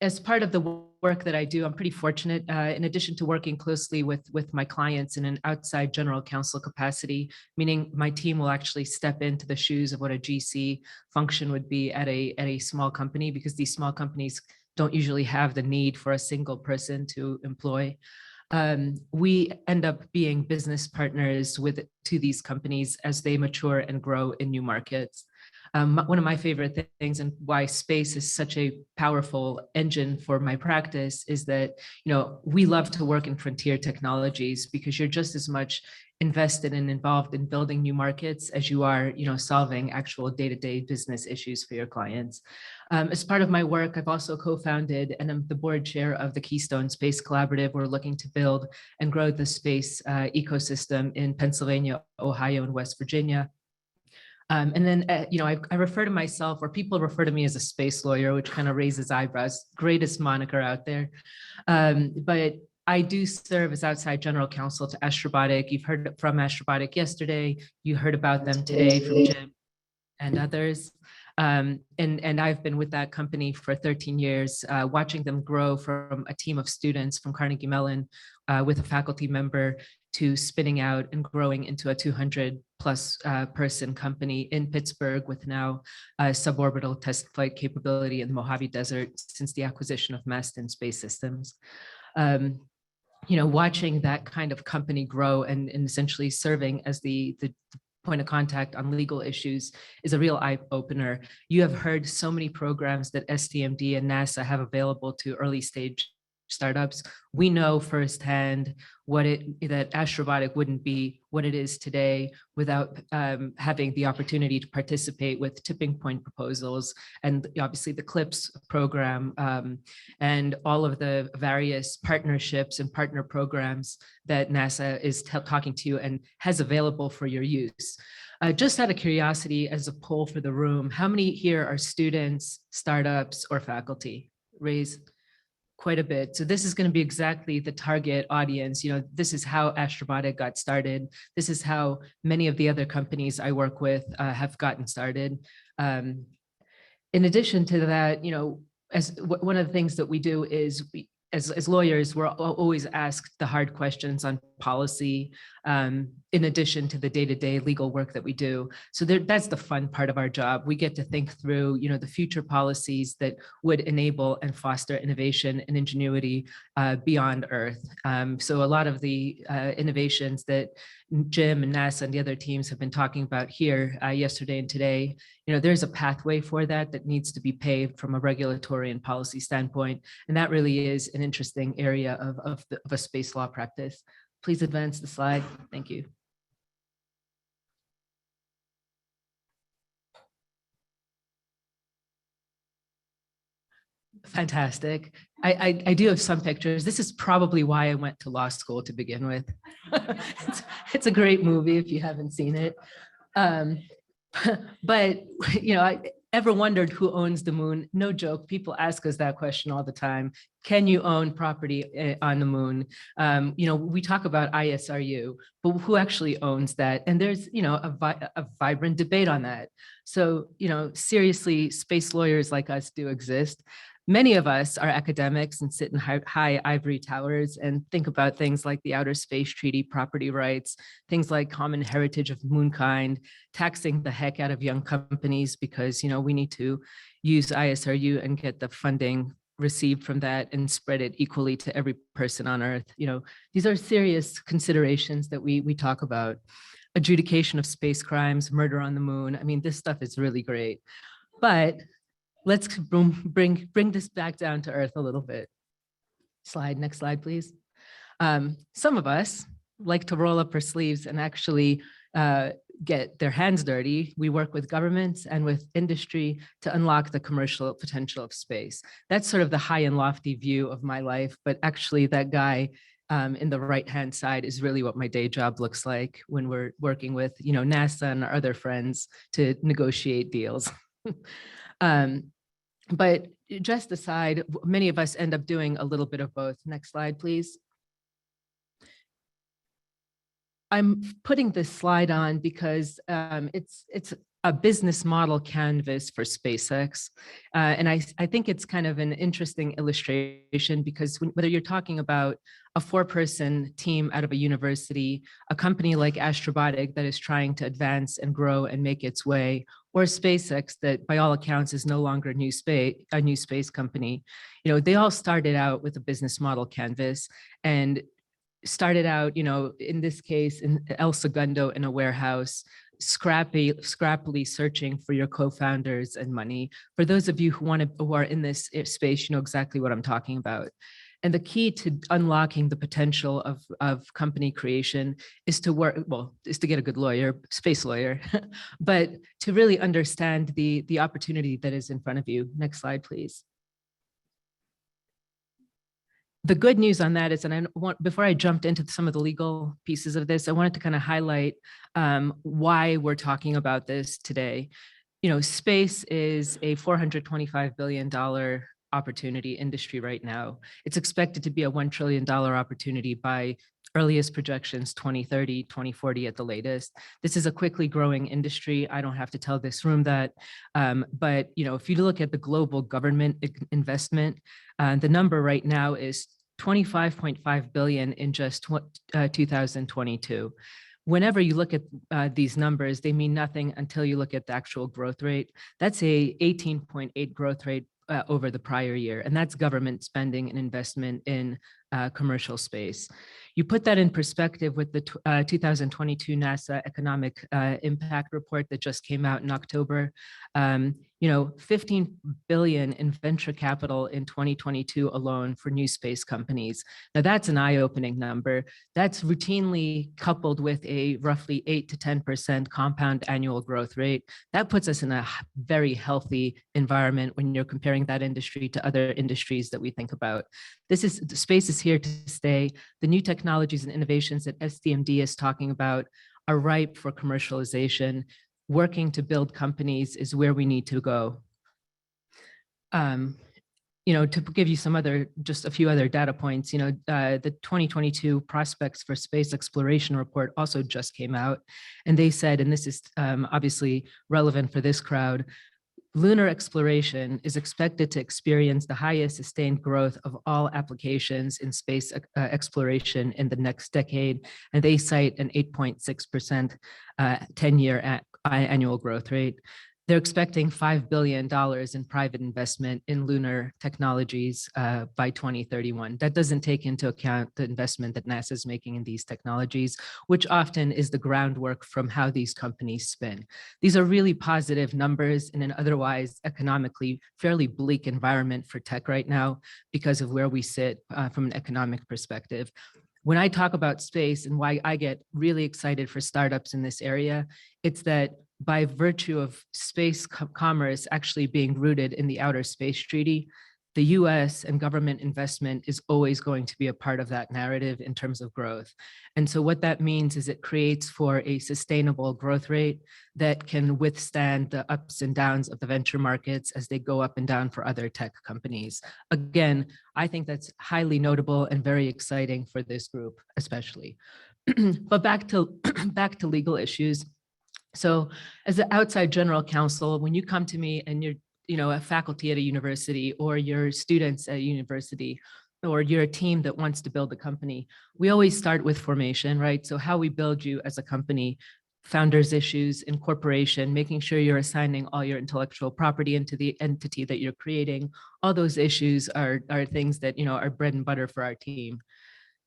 As part of the work that I do, I'm pretty fortunate. In addition to working closely with my clients in an outside general counsel capacity, meaning my team will actually step into the shoes of what a GC function would be at a small company, because these small companies don't usually have the need for a single person to employ. We end up being business partners to these companies as they mature and grow in new markets. One of my favorite things, and why space is such a powerful engine for my practice, is that, we love to work in frontier technologies, because you're just as much invested and involved in building new markets as you are, solving actual day-to-day business issues for your clients. As part of my work, I've also co-founded and I'm the board chair of the Keystone Space Collaborative. We're looking to build and grow the space ecosystem in Pennsylvania, Ohio, and West Virginia. And then, I refer to myself, or people refer to me, as a space lawyer, which kind of raises eyebrows. Greatest moniker out there. But I do serve as outside general counsel to Astrobotic. You've heard from Astrobotic yesterday. You heard about them today from Jim and others. And I've been with that company for 13 years, watching them grow from a team of students from Carnegie Mellon with a faculty member to spinning out and growing into a 200 plus person company in Pittsburgh, with now suborbital test flight capability in the Mojave Desert since the acquisition of Mastin Space Systems. Watching that kind of company grow and essentially serving as the point of contact on legal issues is a real eye opener. You have heard so many programs that STMD and NASA have available to early stage startups. We know firsthand that Astrobotic wouldn't be what it is today without having the opportunity to participate with tipping point proposals, and obviously the CLIPS program, and all of the various partnerships and partner programs that NASA is talking to you and has available for your use. Just out of curiosity, as a poll for the room, how many here are students, startups, or faculty? Raise. Quite a bit. So this is going to be exactly the target audience. This is how Astrobotic got started. This is how many of the other companies I work with have gotten started. In addition to that, as one of the things that we do is as lawyers, we're always asked the hard questions on policy, in addition to the day-to-day legal work that we do. So that's the fun part of our job. We get to think through, the future policies that would enable and foster innovation and ingenuity beyond Earth. So a lot of the innovations that Jim and NASA and the other teams have been talking about here yesterday and today, there's a pathway for that needs to be paved from a regulatory and policy standpoint. And that really is an interesting area of a space law practice. Please advance the slide. Thank you. Fantastic. I do have some pictures. This is probably why I went to law school to begin with. It's a great movie if you haven't seen it. But, I ever wondered who owns the moon? No joke. People ask us that question all the time. Can you own property on the moon? We talk about ISRU, but who actually owns that? And there's, a vibrant debate on that. So, seriously, space lawyers like us do exist. Many of us are academics and sit in high ivory towers and think about things like the Outer Space Treaty property rights, things like common heritage of moonkind, taxing the heck out of young companies because, we need to use ISRU and get the funding received from that and spread it equally to every person on Earth. These are serious considerations that we talk about. Adjudication of space crimes, murder on the moon. I mean, this stuff is really great. But let's bring this back down to earth a little bit. Next slide, please. Some of us like to roll up our sleeves and actually get their hands dirty. We work with governments and with industry to unlock the commercial potential of space. That's sort of the high and lofty view of my life, but actually that guy in the right-hand side is really what my day job looks like when we're working with, NASA and our other friends to negotiate deals. But just aside, many of us end up doing a little bit of both. Next slide, please. I'm putting this slide on because it's a business model canvas for SpaceX. And I think it's kind of an interesting illustration because whether you're talking about a 4-person team out of a university, a company like Astrobotic that is trying to advance and grow and make its way, or SpaceX that by all accounts is no longer a new space company, they all started out with a business model canvas and started out, in this case, in El Segundo in a warehouse, scrappily searching for your co-founders and money. For those of you who are in this space, you know exactly what I'm talking about. And the key to unlocking the potential of company creation is to get a good lawyer, space lawyer, but to really understand the opportunity that is in front of you. Next slide, please. The good news on that is, and before I jumped into some of the legal pieces of this, I wanted to kind of highlight why we're talking about this today. Space is a $425 billion opportunity industry right now. It's expected to be a $1 trillion opportunity by earliest projections, 2030, 2040 at the latest. This is a quickly growing industry. I don't have to tell this room that, but if you look at the global government investment, the number right now is 25.5 billion in just 2022. Whenever you look at these numbers, they mean nothing until you look at the actual growth rate. That's a 18.8 growth rate over the prior year, and that's government spending and investment in commercial space. You put that in perspective with the 2022 NASA Economic Impact Report that just came out in October. 15 billion in venture capital in 2022 alone for new space companies. Now that's an eye-opening number. That's routinely coupled with a roughly 8 to 10% compound annual growth rate. That puts us in a very healthy environment when you're comparing that industry to other industries that we think about. Space is here to stay. The new technologies and innovations that STMD is talking about are ripe for commercialization. Working to build companies is where we need to go. To give you just a few other data points, the 2022 Prospects for Space Exploration report also just came out, and they said, and this is obviously relevant for this crowd, lunar exploration is expected to experience the highest sustained growth of all applications in space exploration in the next decade, and they cite an 8.6% 10-year annual growth rate. They're expecting $5 billion in private investment in lunar technologies by 2031. That doesn't take into account the investment that NASA is making in these technologies, which often is the groundwork from how these companies spin. These are really positive numbers in an otherwise economically fairly bleak environment for tech right now because of where we sit from an economic perspective. When I talk about space and why I get really excited for startups in this area, it's that by virtue of space commerce actually being rooted in the Outer Space Treaty, the US and government investment is always going to be a part of that narrative in terms of growth. And so what that means is it creates for a sustainable growth rate that can withstand the ups and downs of the venture markets as they go up and down for other tech companies. Again, I think that's highly notable and very exciting for this group, especially. But back to legal issues. So as an outside general counsel, when you come to me and you're a faculty at a university, or you're students at a university, or you're a team that wants to build a company, we always start with formation, right? So how we build you as a company, founders issues, incorporation, making sure you're assigning all your intellectual property into the entity that you're creating. All those issues are things that are bread and butter for our team.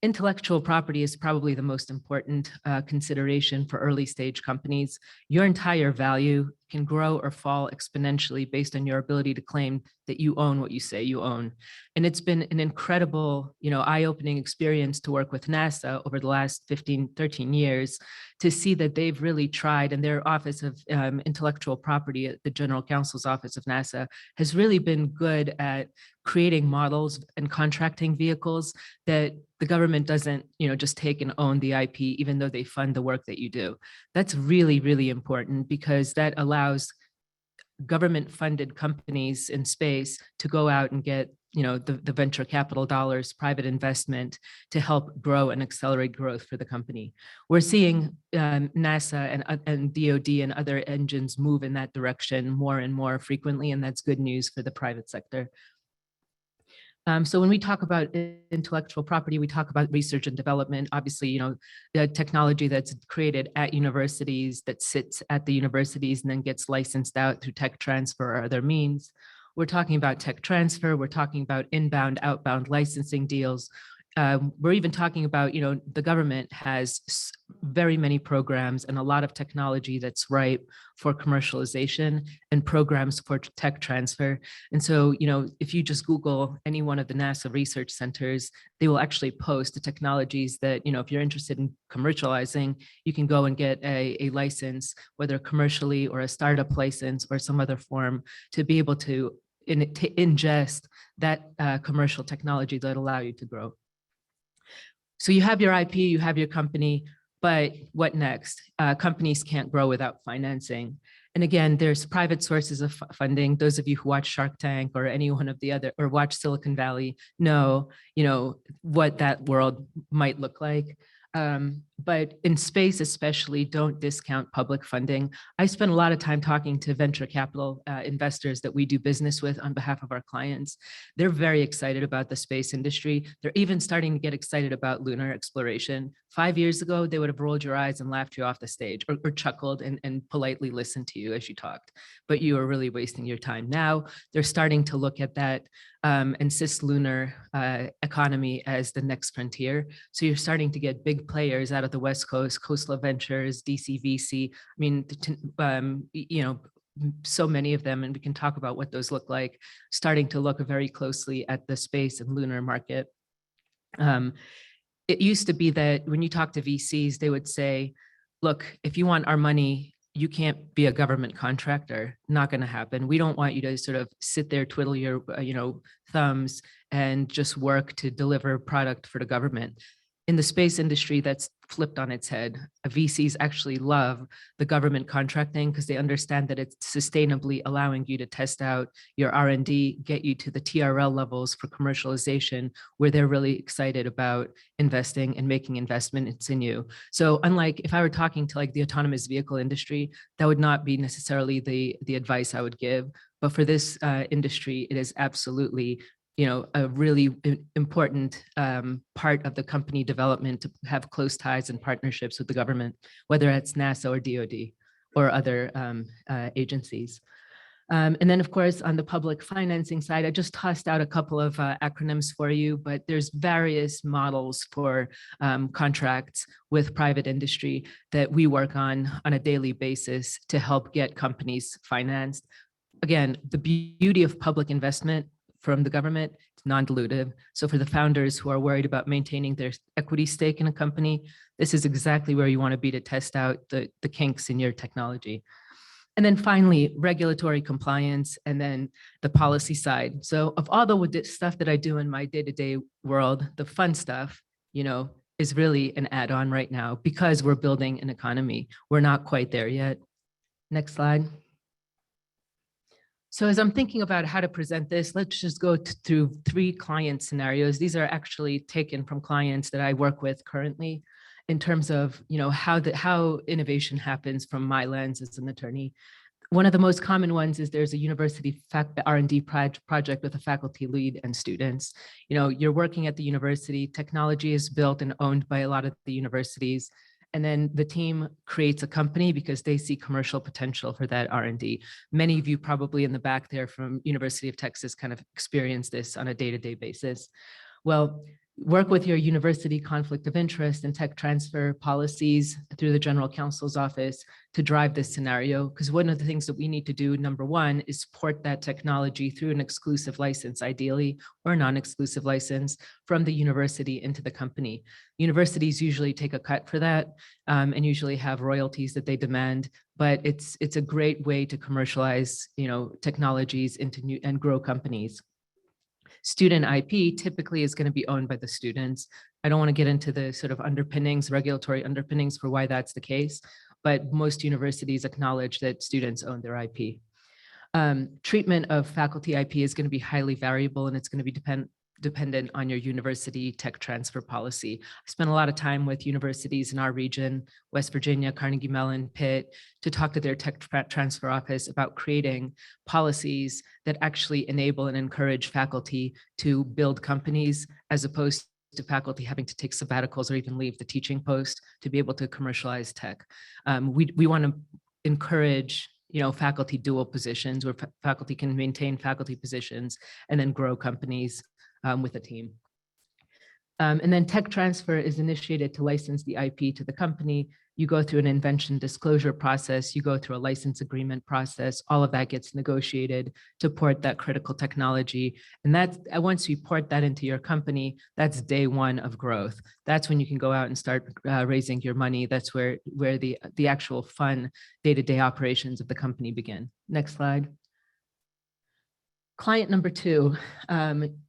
Intellectual property is probably the most important consideration for early stage companies. Your entire value can grow or fall exponentially based on your ability to claim that you own what you say you own. And it's been an incredible, eye-opening experience to work with NASA over the last 13 years to see that they've really tried, and their Office of Intellectual Property at the General Counsel's Office of NASA has really been good at creating models and contracting vehicles that the government doesn't, just take and own the IP, even though they fund the work that you do. That's really, really important because that allows government funded companies in space to go out and get the venture capital dollars, private investment to help grow and accelerate growth for the company. We're seeing NASA and DoD and other engines move in that direction more and more frequently, and that's good news for the private sector. So when we talk about intellectual property, we talk about research and development. Obviously, the technology that's created at universities that sits at the universities and then gets licensed out through tech transfer or other means. We're talking about tech transfer. We're talking about inbound, outbound licensing deals. We're even talking about, the government has very many programs and a lot of technology that's ripe for commercialization and programs for tech transfer. And so, if you just Google any one of the NASA research centers, they will actually post the technologies that, if you're interested in commercializing, you can go and get a license, whether commercially or a startup license or some other form, to be able to ingest that commercial technology that allow you to grow. So you have your IP, you have your company, but what next? Companies can't grow without financing. And again, there's private sources of funding. Those of you who watch Shark Tank or any one of the other, or watch Silicon Valley know, what that world might look like. But in space especially, don't discount public funding. I spend a lot of time talking to venture capital investors that we do business with on behalf of our clients. They're very excited about the space industry. They're even starting to get excited about lunar exploration. 5 years ago, they would have rolled your eyes and laughed you off the stage, or chuckled and politely listened to you as you talked, but you are really wasting your time. Now they're starting to look at that and cislunar economy as the next frontier. So you're starting to get big players out of the West Coast, Coastal Ventures, DCVC. I mean, so many of them, and we can talk about what those look like, starting to look very closely at the space and lunar market. It used to be that when you talk to VCs, they would say, look, if you want our money, you can't be a government contractor. Not going to happen. We don't want you to sort of sit there, twiddle your thumbs and just work to deliver product for the government. In the space industry, that's flipped on its head. VCs actually love the government contracting because they understand that it's sustainably allowing you to test out your R&D, get you to the TRL levels for commercialization, where they're really excited about investing and making investments in you. So unlike if I were talking to like the autonomous vehicle industry, that would not be necessarily the advice I would give. But for this industry, it is absolutely a really important part of the company development to have close ties and partnerships with the government, whether it's NASA or DoD or other agencies. And then, of course, on the public financing side, I just tossed out a couple of acronyms for you, but there's various models for contracts with private industry that we work on a daily basis to help get companies financed. Again, the beauty of public investment from the government, it's non-dilutive. So for the founders who are worried about maintaining their equity stake in a company, this is exactly where you want to be to test out the kinks in your technology. And then finally, regulatory compliance, and then the policy side. So of all the stuff that I do in my day-to-day world, the fun stuff, is really an add-on right now because we're building an economy. We're not quite there yet. Next slide. So as I'm thinking about how to present this, let's just go through 3 client scenarios. These are actually taken from clients that I work with currently in terms of how innovation happens from my lens as an attorney. One of the most common ones is there's a university R&D project with a faculty lead and students. You're working at the university, technology is built and owned by a lot of the universities. And then the team creates a company because they see commercial potential for that R&D. Many of you probably in the back there from University of Texas kind of experience this on a day-to-day basis. Well, work with your university conflict of interest and tech transfer policies through the general counsel's office to drive this scenario. Because one of the things that we need to do, number one, is port that technology through an exclusive license, ideally, or a non-exclusive license from the university into the company. Universities usually take a cut for that and usually have royalties that they demand, but it's a great way to commercialize, technologies into new and grow companies. Student IP typically is going to be owned by the students. I don't want to get into the sort of underpinnings, regulatory underpinnings for why that's the case, but most universities acknowledge that students own their IP. Treatment of faculty IP is going to be highly variable, and it's going to be dependent on your university tech transfer policy. I spent a lot of time with universities in our region, West Virginia, Carnegie Mellon, Pitt, to talk to their tech transfer office about creating policies that actually enable and encourage faculty to build companies, as opposed to faculty having to take sabbaticals or even leave the teaching post to be able to commercialize tech. We want to encourage faculty dual positions where faculty can maintain faculty positions and then grow companies with a team. And then tech transfer is initiated to license the IP to the company. You go through an invention disclosure process, you go through a license agreement process, all of that gets negotiated to port that critical technology. And that once you port that into your company, that's day one of growth. That's when you can go out and start raising your money. That's where the actual fun day-to-day operations of the company begin. Next slide. Client number 2,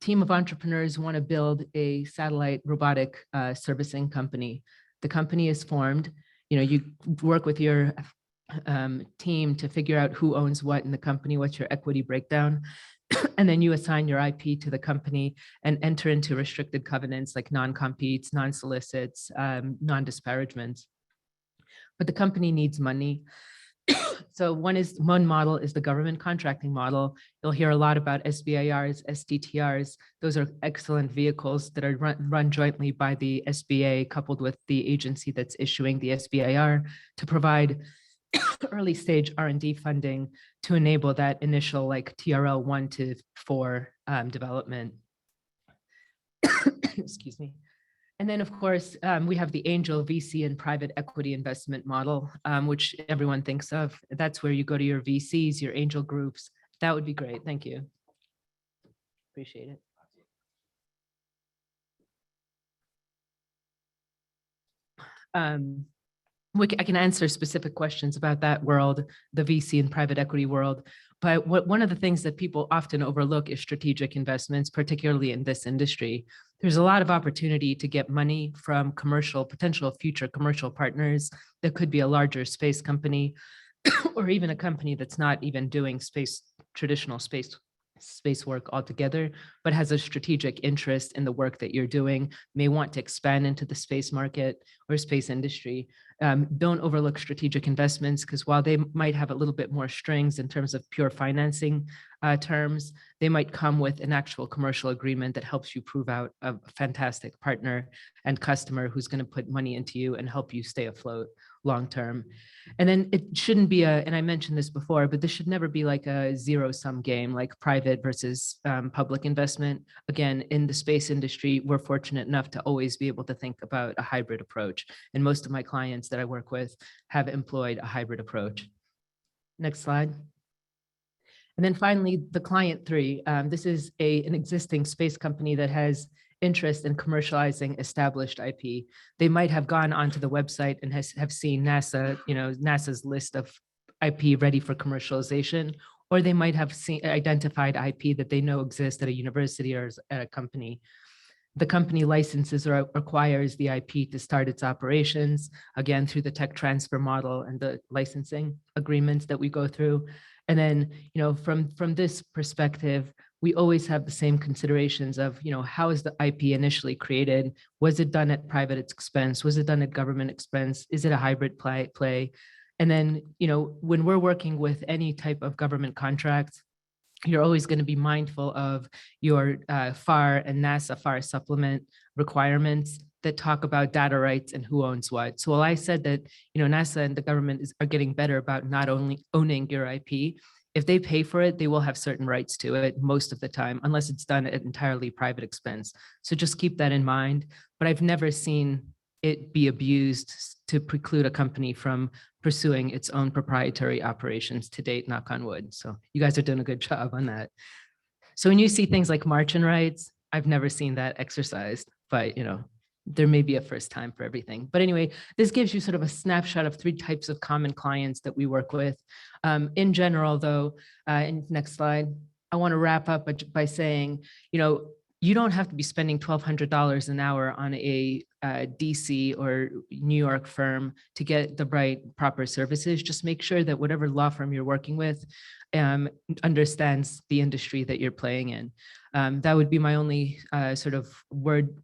team of entrepreneurs want to build a satellite robotic servicing company. The company is formed. You work with your team to figure out who owns what in the company, what's your equity breakdown, and then you assign your IP to the company and enter into restricted covenants like non-competes, non-solicits, non-disparagements. But the company needs money. So one model is the government contracting model. You'll hear a lot about SBIRs, STTRs. Those are excellent vehicles that are run jointly by the SBA coupled with the agency that's issuing the SBIR to provide early stage R&D funding to enable that initial like TRL 1 to 4 development. Excuse me. And then, of course, we have the angel VC and private equity investment model, which everyone thinks of. That's where you go to your VCs, your angel groups. That would be great. Thank you. Appreciate it. I can answer specific questions about that world, the VC and private equity world. But one of the things that people often overlook is strategic investments, particularly in this industry. There's a lot of opportunity to get money from potential future commercial partners. That could be a larger space company or even a company that's not even doing traditional space work altogether, but has a strategic interest in the work that you're doing, may want to expand into the space market or space industry. Don't overlook strategic investments, because while they might have a little bit more strings in terms of pure financing terms, they might come with an actual commercial agreement that helps you prove out a fantastic partner and customer who's going to put money into you and help you stay afloat long term. And then it shouldn't be and I mentioned this before, but this should never be like a zero-sum game, like private versus public investment. Again, in the space industry, we're fortunate enough to always be able to think about a hybrid approach. And most of my clients that I work with have employed a hybrid approach. Next slide. And then finally, the client 3. This is an existing space company that has interest in commercializing established IP. They might have gone onto the website and have seen NASA's list of IP ready for commercialization, or they might have identified IP that they know exists at a university or at a company. The company licenses or acquires the IP to start its operations, again, through the tech transfer model and the licensing agreements that we go through. And then, from this perspective, we always have the same considerations of, how is the IP initially created? Was it done at private expense? Was it done at government expense? Is it a hybrid play? And then, when we're working with any type of government contract, you're always going to be mindful of your FAR and NASA FAR supplement requirements that talk about data rights and who owns what. So while I said that, NASA and the government are getting better about not only owning your IP, if they pay for it, they will have certain rights to it most of the time, unless it's done at entirely private expense. So just keep that in mind. But I've never seen it be abused to preclude a company from pursuing its own proprietary operations to date, knock on wood. So you guys are doing a good job on that. So when you see things like margin rights, I've never seen that exercised, but there may be a first time for everything. But anyway, this gives you sort of a snapshot of 3 types of common clients that we work with. In general, though, next slide, I want to wrap up by saying, you don't have to be spending $1,200 an hour on a DC or New York firm to get the right proper services. Just make sure that whatever law firm you're working with understands the industry that you're playing in. That would be my only sort of word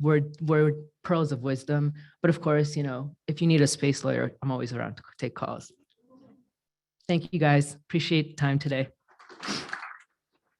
pearls of wisdom. But of course, you know, if you need a space lawyer, I'm always around to take calls. Thank you guys. Appreciate the time today.